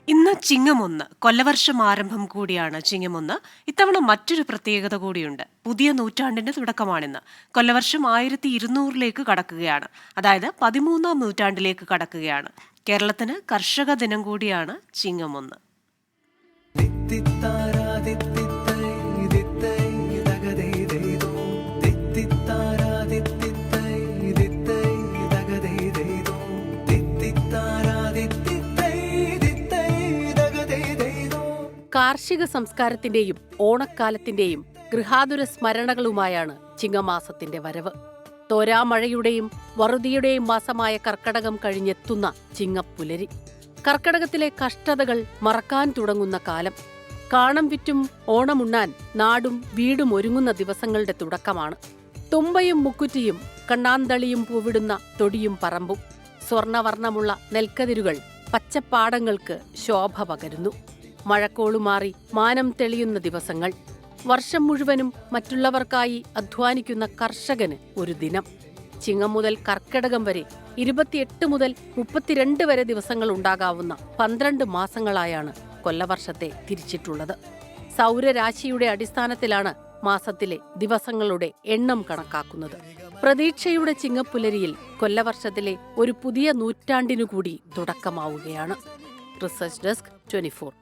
ഇന്ന് ചിങ്ങമൊന്ന്, കൊല്ലവർഷം ആരംഭം കൂടിയാണ് ചിങ്ങമൊന്ന്. ഇത്തവണ മറ്റൊരു പ്രത്യേകത കൂടിയുണ്ട്. പുതിയ നൂറ്റാണ്ടിന്റെ തുടക്കമാണിന്ന്. കൊല്ലവർഷം 1200 കടക്കുകയാണ്. അതായത് 13-ാം നൂറ്റാണ്ടിലേക്ക് കടക്കുകയാണ്. കേരളത്തിന് കർഷക ദിനം കൂടിയാണ് ചിങ്ങമൊന്ന്. കാർഷിക സംസ്കാരത്തിന്റെയും ഓണക്കാലത്തിന്റെയും ഗൃഹാതുര സ്മരണകളുമായാണ് ചിങ്ങമാസത്തിന്റെ വരവ്. തോരാമഴയുടെയും വറുതിയുടെയും മാസമായ കർക്കടകം കഴിഞ്ഞെത്തുന്ന ചിങ്ങപ്പുലരി. കർക്കടകത്തിലെ കഷ്ടതകൾ മറക്കാൻ തുടങ്ങുന്ന കാലം. കാണം വിറ്റും ഓണമുണ്ണാൻ നാടും വീടും ഒരുങ്ങുന്ന ദിവസങ്ങളുടെ തുടക്കമാണ്. തുമ്പയും മുക്കുറ്റിയും കണ്ണാന്തളിയും പൂവിടുന്ന തൊടിയും പറമ്പും സ്വർണവർണ്ണമുള്ള നെൽക്കതിരുകൾ പച്ചപ്പാടങ്ങൾക്ക് ശോഭ പകരുന്നു. മഴക്കോളുമാറി മാനം തെളിയുന്ന ദിവസങ്ങൾ. വർഷം മുഴുവനും മറ്റുള്ളവർക്കായി അധ്വാനിക്കുന്ന കർഷകന് ഒരു ദിനം. ചിങ്ങം മുതൽ കർക്കിടകം വരെ 28 മുതൽ 32 വരെ ദിവസങ്ങൾ ഉണ്ടാകാവുന്ന 12 മാസങ്ങളായാണ് കൊല്ലവർഷത്തെ തിരിച്ചിട്ടുള്ളത്. സൗരരാശിയുടെ അടിസ്ഥാനത്തിലാണ് മാസത്തിലെ ദിവസങ്ങളുടെ എണ്ണം കണക്കാക്കുന്നത്. പ്രതീക്ഷയുടെ ചിങ്ങപ്പുലരിയിൽ കൊല്ലവർഷത്തിലെ ഒരു പുതിയ നൂറ്റാണ്ടിനുകൂടി തുടക്കമാവുകയാണ്. Research desk 24.